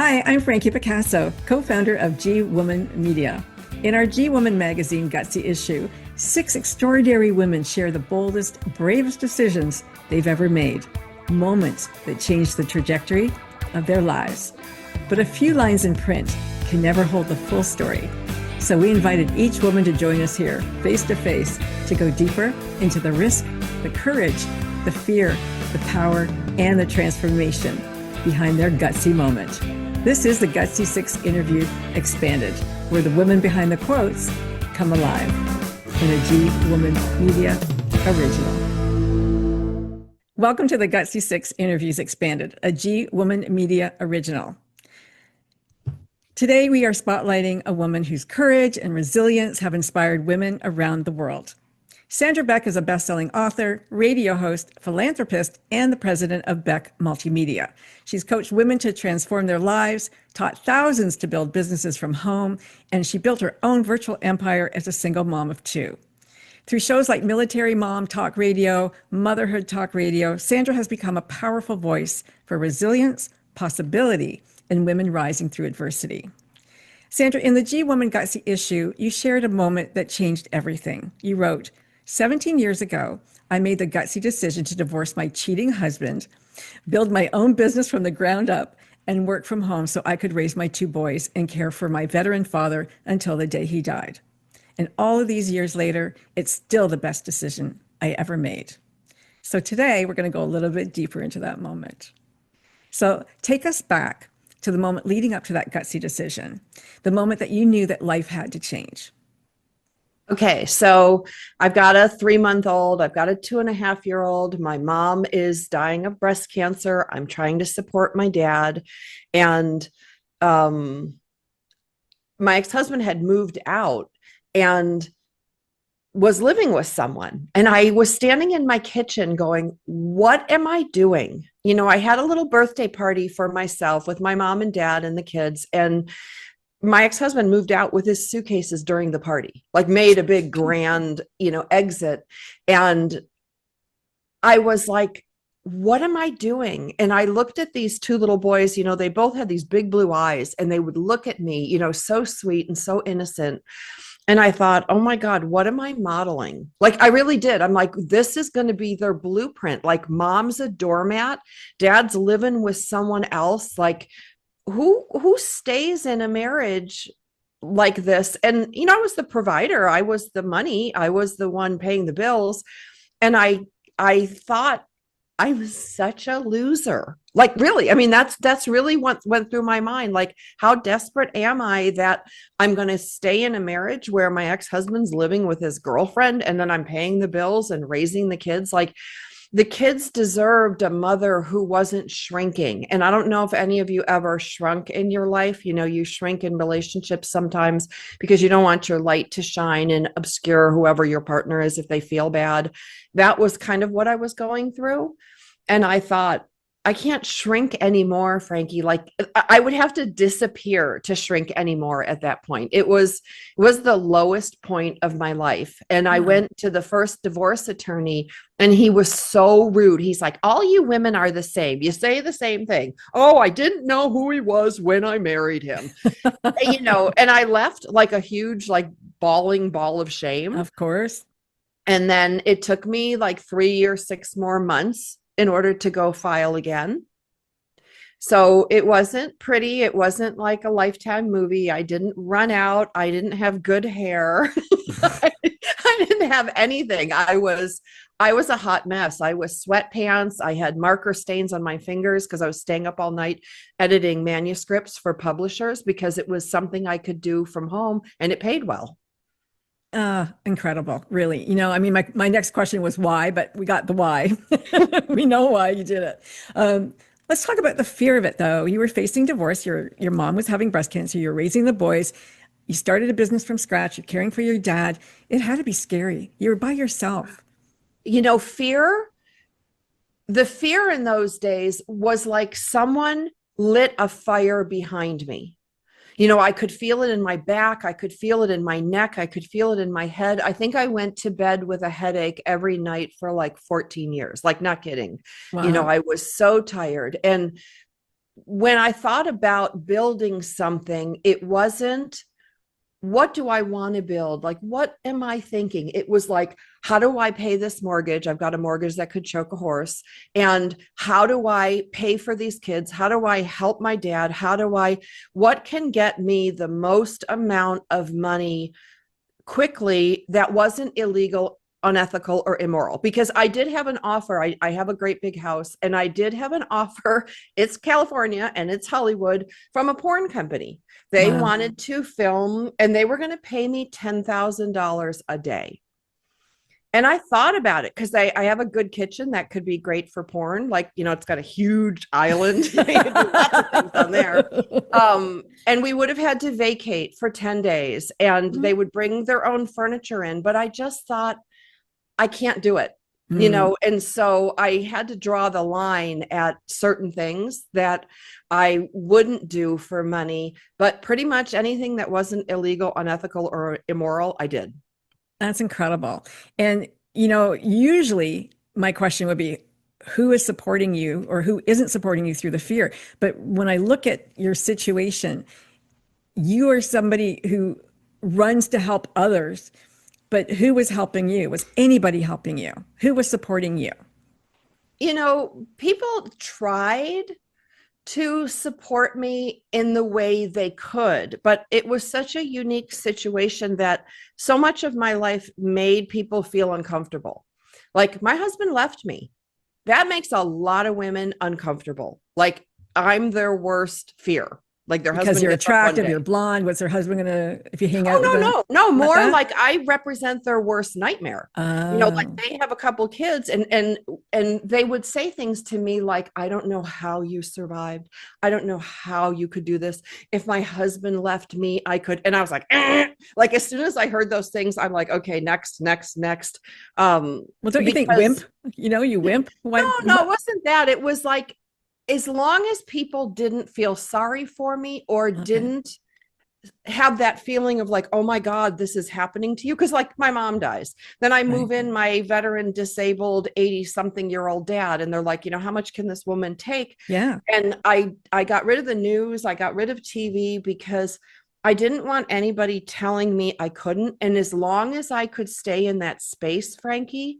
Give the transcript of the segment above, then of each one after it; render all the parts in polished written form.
Hi, I'm Frankie Picasso, co-founder of G Woman Media. In our G Woman magazine, Gutsy Issue, 6 extraordinary women share the boldest, bravest decisions they've ever made, moments that changed the trajectory of their lives. But a few lines in print can never hold the full story. So we invited each woman to join us here, face to face, to go deeper into the risk, the courage, the fear, the power, and the transformation behind their gutsy moment. This is the Gutsy Six interview expanded, where the women behind the quotes come alive in a G Woman Media original. Welcome to the Gutsy Six interviews expanded, a G Woman Media original. Today, we are spotlighting a woman whose courage and resilience have inspired women around the world. Sandra Beck is a best-selling author, radio host, philanthropist, and the president of Beck Multimedia. She's coached women to transform their lives, taught thousands to build businesses from home, and she built her own virtual empire as a single mom of 2. Through shows like Military Mom Talk Radio, Motherhood Talk Radio, Sandra has become a powerful voice for resilience, possibility, and women rising through adversity. Sandra, in the G Woman Gutsy issue, you shared a moment that changed everything. You wrote, 17 years ago, I made the gutsy decision to divorce my cheating husband, build my own business from the ground up, and work from home so I could raise my 2 boys and care for my veteran father until the day he died. And all of these years later, it's still the best decision I ever made. So today, we're going to go a little bit deeper into that moment. So take us back to the moment leading up to that gutsy decision, the moment that you knew that life had to change. Okay, so I've got a 3-month-old, I've got a 2.5-year-old. My mom is dying of breast cancer. I'm trying to support my dad. And my ex-husband had moved out and was living with someone. And I was standing in my kitchen going, what am I doing? You know, I had a little birthday party for myself with my mom and dad and the kids. And my ex-husband moved out with his suitcases during the party, like made a big grand, exit. And I was like, what am I doing? And I looked at these 2 little boys, they both had these big blue eyes and they would look at me, so sweet and so innocent. And I thought, oh my God, what am I modeling? Like, I really did. I'm like, this is going to be their blueprint. Like, mom's a doormat, dad's living with someone else. Like, who stays in a marriage like this? And, I was the provider. I was the money. I was the one paying the bills. And I thought I was such a loser. Like, really, I mean, that's really what went through my mind. Like, how desperate am I that I'm going to stay in a marriage where my ex-husband's living with his girlfriend and then I'm paying the bills and raising the kids? Like, the kids deserved a mother who wasn't shrinking. And I don't know if any of you ever shrunk in your life. You shrink in relationships sometimes because you don't want your light to shine and obscure whoever your partner is if they feel bad. That was kind of what I was going through. And I thought, I can't shrink anymore, Frankie. Like, I would have to disappear to shrink anymore at that point. It was the lowest point of my life. And I went to the first divorce attorney and he was so rude. He's like, all you women are the same. You say the same thing. Oh, I didn't know who he was when I married him. And I left like a huge, like, bawling ball of shame. Of course. And then it took me like 3 or 6 more months in order to go file again. So it wasn't pretty. It wasn't like a Lifetime movie. I didn't run out. I didn't have good hair. I didn't have anything. I was a hot mess. I was sweatpants. I had marker stains on my fingers because I was staying up all night editing manuscripts for publishers because it was something I could do from home and it paid well. Incredible, really. I mean, my next question was why, but we got the why. We know why you did it. Let's talk about the fear of it, though. You were facing divorce. Your mom was having breast cancer. You're raising the boys. You started a business from scratch. You're caring for your dad. It had to be scary. You were by yourself. Fear. The fear in those days was like someone lit a fire behind me. I could feel it in my back. I could feel it in my neck. I could feel it in my head. I think I went to bed with a headache every night for like 14 years, like not kidding. Wow. I was so tired. And when I thought about building something, it wasn't, what do I want to build? Like, what am I thinking? It was like, how do I pay this mortgage? I've got a mortgage that could choke a horse. And how do I pay for these kids? How do I help my dad? What can get me the most amount of money quickly that wasn't illegal, unethical, or immoral? Because I did have an offer. I have a great big house, and I did have an offer. It's California and it's Hollywood, from a porn company. They Wow. wanted to film, and they were going to pay me $10,000 a day. And I thought about it because I have a good kitchen that could be great for porn. Like, it's got a huge island. You can do lots of things on there. And we would have had to vacate for 10 days, and they would bring their own furniture in. But I just thought, I can't do it, and so I had to draw the line at certain things that I wouldn't do for money, but pretty much anything that wasn't illegal, unethical, or immoral, I did. That's incredible. And, usually my question would be, who is supporting you or who isn't supporting you through the fear? But when I look at your situation, you are somebody who runs to help others, but who was helping you? Was anybody helping you? Who was supporting you? People tried to support me in the way they could, but it was such a unique situation that so much of my life made people feel uncomfortable. Like, my husband left me. That makes a lot of women uncomfortable. Like, I'm their worst fear. Like, their Because husband you're gets up one attractive, day. you're blonde. What's her husband gonna, if you hang out with Oh, them? no, Not more that? like I represent their worst nightmare. Like, Oh, they have a couple kids, and they would say things to me like, I don't know how you survived. I don't know how you could do this. If my husband left me, I could. And I was like, eh. Like, as soon as I heard those things, I'm like, okay, next. well, don't you think wimp? Because You wimp? Why? no, it wasn't that. It was like, as long as people didn't feel sorry for me or Okay. didn't have that feeling of like, oh my God, this is happening to you. Cause like, my mom dies. Then I Right. move in my veteran, disabled, 80 something year old dad. And they're like, how much can this woman take? Yeah. And I got rid of the news. I got rid of TV because I didn't want anybody telling me I couldn't. And as long as I could stay in that space, Frankie,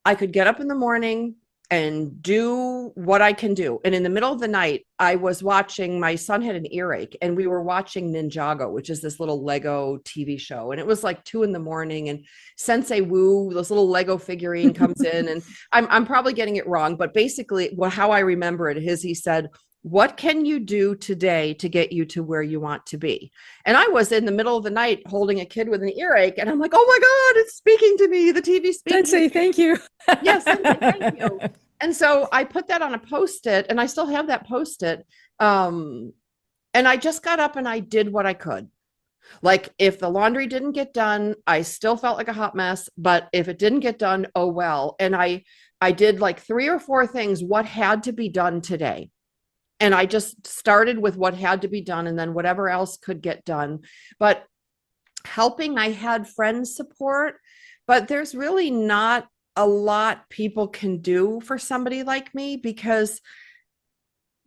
I could get up in the morning and do what I can do. And in the middle of the night, I was watching, my son had an earache, and we were watching Ninjago, which is this little Lego TV show. And it was like 2 a.m, and Sensei Wu, this little Lego figurine, comes in, and I'm probably getting it wrong, but basically how I remember it is, he said, what can you do today to get you to where you want to be? And I was in the middle of the night holding a kid with an earache, and I'm like, oh my God, it's speaking to me. The TV speaking to Sensei, me. thank you. Yes, thank you. And so I put that on a Post-it, and I still have that Post-it. And I just got up and I did what I could. Like, if the laundry didn't get done, I still felt like a hot mess, but if it didn't get done, oh well. And I did like 3 or 4 things, what had to be done today. And I just started with what had to be done, and then whatever else could get done. But helping, I had friends support, but there's really not a lot people can do for somebody like me, because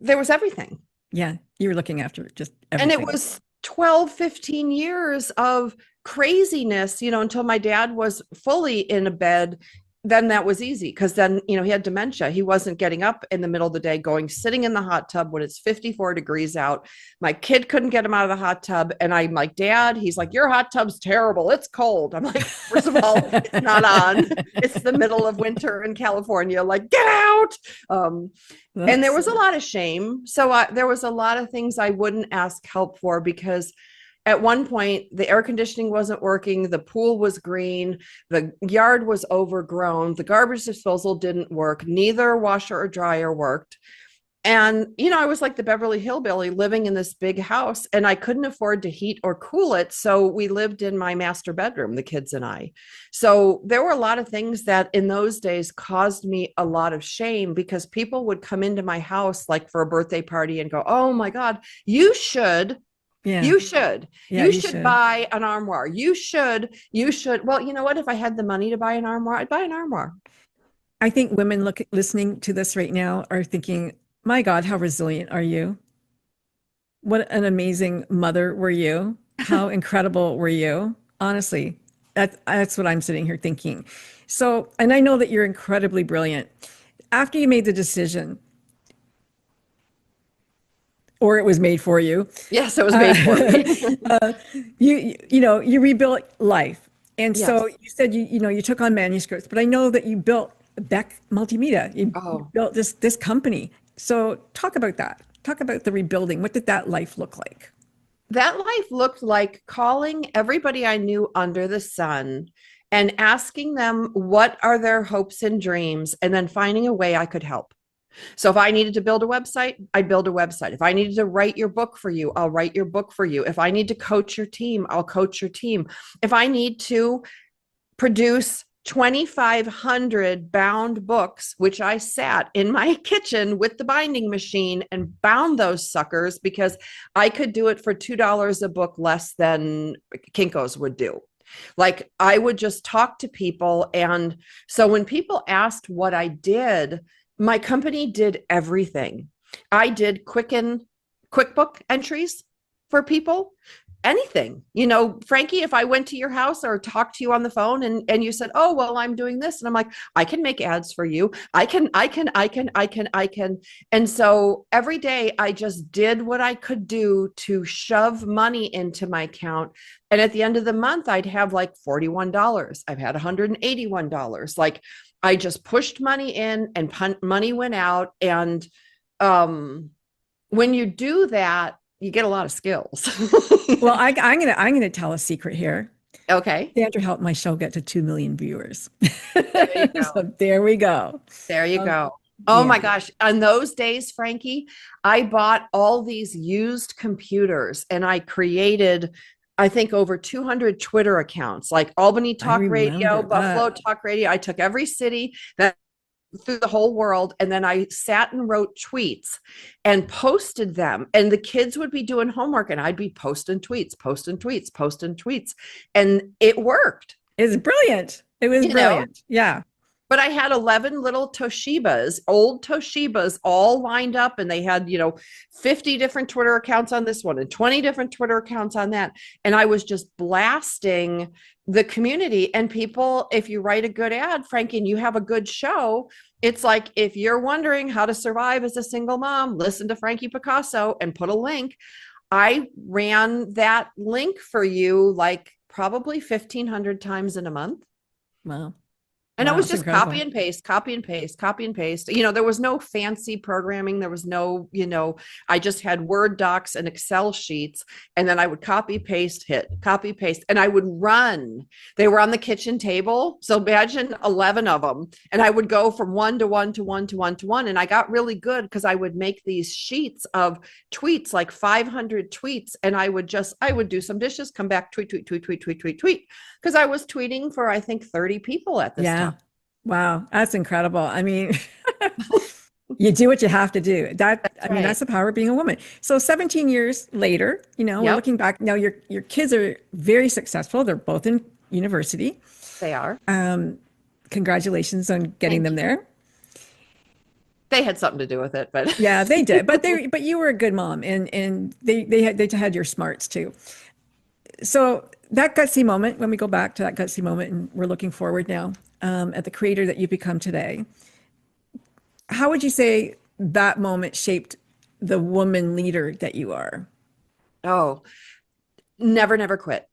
there was everything. Yeah, you were looking after just And everything. it was 12, 15 years of craziness, until my dad was fully in a bed. Then that was easy, because then, he had dementia. He wasn't getting up in the middle of the day, sitting in the hot tub when it's 54 degrees out. My kid couldn't get him out of the hot tub. And I'm like, Dad, he's like, your hot tub's terrible. It's cold. I'm like, first of all, it's not on. It's the middle of winter in California. Like, get out. And there was a lot of shame. So there was a lot of things I wouldn't ask help for, because at one point, the air conditioning wasn't working. The pool was green. The yard was overgrown. The garbage disposal didn't work. Neither washer or dryer worked. And, I was like the Beverly Hillbilly living in this big house, and I couldn't afford to heat or cool it. So we lived in my master bedroom, the kids and I. So there were a lot of things that in those days caused me a lot of shame, because people would come into my house like for a birthday party and go, oh my God, you should. Yeah. You should. Yeah, you you should should. buy an armoire. You should. Well, you know what? If I had the money to buy an armoire, I'd buy an armoire. I think women listening to this right now are thinking, My God, how resilient are you? What an amazing mother were you? How incredible were you? Honestly, that's what I'm sitting here thinking. So, and I know that you're incredibly brilliant. After you made the decision, or it was made for you, Yes, it was made for me. you rebuilt life. And so Yes. you said you took on manuscripts, but I know that you built Beck Multimedia. You Oh, built this company. So talk about that. Talk about the rebuilding. What did that life look like? that life looked like calling everybody I knew under the sun and asking them what are their hopes and dreams, and then finding a way I could help. So if I needed to build a website, I'd build a website. If I needed to write your book for you, I'll write your book for you. If I need to coach your team, I'll coach your team. If I need to produce 2,500 bound books, which I sat in my kitchen with the binding machine and bound those suckers because I could do it for $2 a book less than Kinko's would do. Like I would just talk to people. And so when people asked what I did, my company did everything. I did QuickBook entries for people, anything. Frankie, if I went to your house or talked to you on the phone and you said, oh, well, I'm doing this. And I'm like, I can make ads for you. I can. And so every day I just did what I could do to shove money into my account. And at the end of the month, I'd have like $41. I've had $181. Like I just pushed money in and money went out. And when you do that, you get a lot of skills. Well, I'm gonna tell a secret here. Okay. Sandra helped my show get to 2 million viewers. There you go. So there we go. There you Um, go. Oh yeah, my gosh. On those days, Frankie, I bought all these used computers and I created, I think, over 200 Twitter accounts, like Albany I Talk Radio, remember Buffalo that. Talk Radio. I took every city that through the whole world. And then I sat and wrote tweets and posted them. And the kids would be doing homework and I'd be posting tweets, posting tweets, posting tweets. And it worked, It was brilliant. It was you know. brilliant. Yeah. But I had 11 little Toshibas, old Toshibas, all lined up, and they had, 50 different Twitter accounts on this one and 20 different Twitter accounts on that. And I was just blasting the community. And people, if you write a good ad, Frankie, and you have a good show, it's like, if you're wondering how to survive as a single mom, listen to Frankie Picasso and put a link. I ran that link for you like probably 1,500 times in a month. Wow. And it Wow. was It's just incredible. copy and paste, copy and paste, copy and paste. There was no fancy programming. There was no, I just had Word docs and Excel sheets. And then I would copy, paste, hit, copy, paste. And I would run. They were on the kitchen table. So imagine 11 of them. And I would go from one to one to one to one to one. And I got really good because I would make these sheets of tweets, like 500 tweets. And I would do some dishes, come back, tweet, tweet, tweet, tweet, tweet, tweet, tweet. Because I was tweeting for, I think, 30 people at this time. Yeah. Wow. That's incredible. I mean, you do what you have to do. That's I mean, right. that's the power of being a woman. So 17 years later, we're Yep, looking back now, your kids are very successful. They're both in university. they are. Congratulations on getting Thank them you. there. They had something to do with it, but Yeah, they did. But you were a good mom and they had your smarts too. So that gutsy moment, when we go back to that gutsy moment and we're looking forward now, at the creator that you become today, how would you say that moment shaped the woman leader that you are? oh, never, never quit.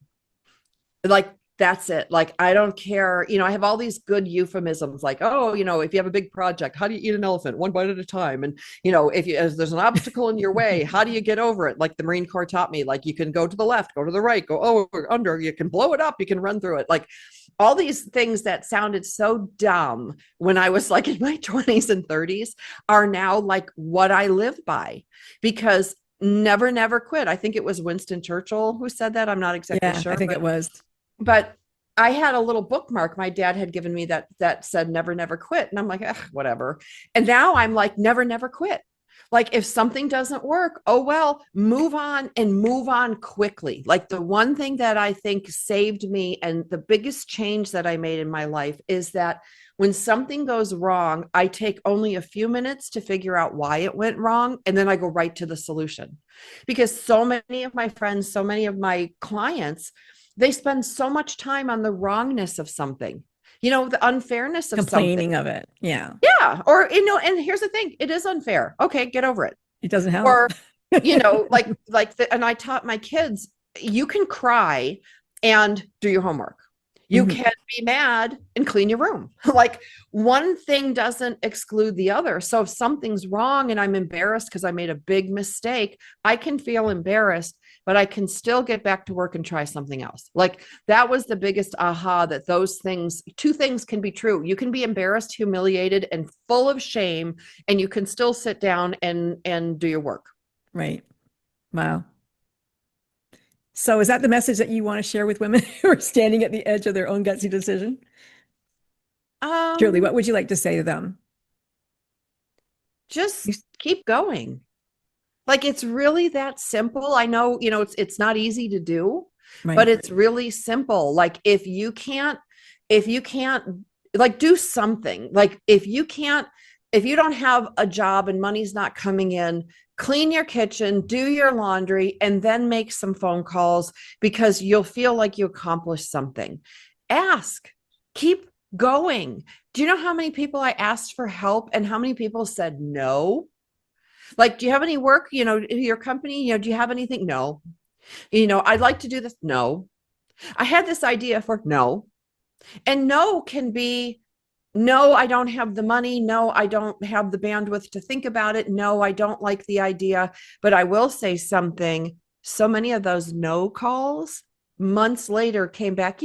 Like that's it. Like I don't care. I have all these good euphemisms like, oh, if you have a big project, how do you eat an elephant? One bite at a time. And if there's an obstacle in your way, how do you get over it? Like the Marine Corps taught me, like you can go to the left, go to the right, go under, you can blow it up, you can run through it. Like all these things that sounded so dumb when I was like in my 20s and 30s are now like what I live by, because never, never quit. I think it was Winston Churchill who said that. I'm not exactly Yeah, I sure, think it was. but I had a little bookmark my dad had given me that said never, never quit. And I'm like, whatever. And now I'm like, never, never quit. Like if something doesn't work, oh well, move on and move on quickly. Like the one thing that I think saved me and the biggest change that I made in my life is that when something goes wrong, I take only a few minutes to figure out why it went wrong. And then I go right to the solution. Because so many of my friends, so many of my clients, they spend so much time on the wrongness of something, the unfairness of something. Complaining of it. Yeah. Yeah. Or, and here's the thing, it is unfair. Okay, get over it. It doesn't help. Or, and I taught my kids, you can cry and do your homework. You can be mad and clean your room. Like one thing doesn't exclude the other. So if something's wrong and I'm embarrassed because I made a big mistake, I can feel embarrassed, but I can still get back to work and try something else. Like that was the biggest aha, that those things, two things can be true. You can be embarrassed, humiliated, and full of shame, and you can still sit down and do your work. Right. Wow. So is that the message that you want to share with women who are standing at the edge of their own gutsy decision? Shirley, what would you like to say to them? Just keep going. Like it's really that simple. I know, it's not easy to do, Right. but it's really simple. Like if you can't like do something, like if you don't have a job and money's not coming in, clean your kitchen, do your laundry, and then make some phone calls because you'll feel like you accomplished something. Ask, keep going. Do you know how many people I asked for help and how many people said no? Like, do you have any work, your company, do you have anything? No. I'd like to do this. No. I had this idea for no. And no can be, no, I don't have the money. No, I don't have the bandwidth to think about it. No, I don't like the idea. But I will say something. So many of those no calls months later came back,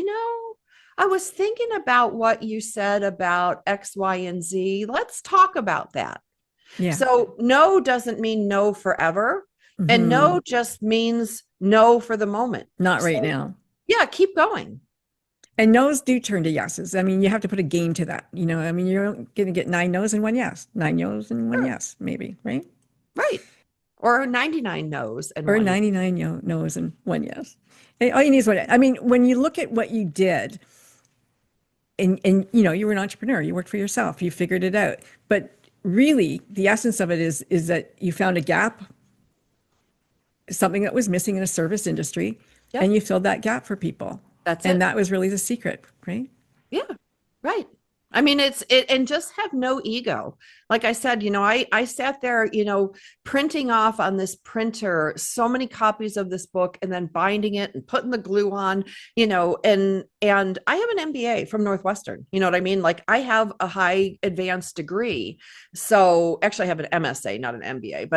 I was thinking about what you said about X, Y, and Z. Let's talk about that. Yeah. So no doesn't mean no forever. And no just means no for the moment. Not right now. Yeah, keep going. And no's do turn to yeses. I mean, you have to put a game to that. I mean, you're going to get 9 no's and 1 yes, 9 no's and 1 yes, maybe, right? Right. Or 99 no's and or 1 99 no's and 1 yes. And all you need is one. I mean, when you look at what you did, and you were an entrepreneur, you worked for yourself, you figured it out. But really, the essence of it is that you found a gap, something that was missing in a service industry, and you filled that gap for people. That's and it. that was really the secret, right? Yeah, right. I mean, and just have no ego. Like I said, I sat there, printing off on this printer so many copies of this book and then binding it and putting the glue on, and I have an MBA from Northwestern. You know what I mean? Like I have a high advanced degree. So actually I have an MSA, not an MBA,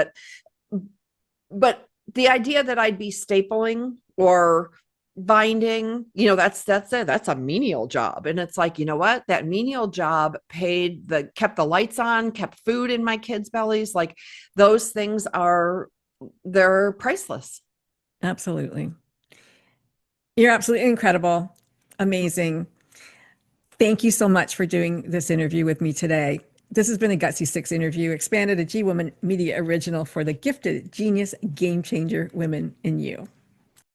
but the idea that I'd be stapling or binding, that's a menial job. And it's like, what, that menial job kept the lights on, kept food in my kids' bellies. Like those things they're priceless. Absolutely. You're absolutely incredible. Amazing. Thank you so much for doing this interview with me today. This has been a Gutsy Six interview, expanded, a G Woman Media original for the gifted, genius, game changer women in you.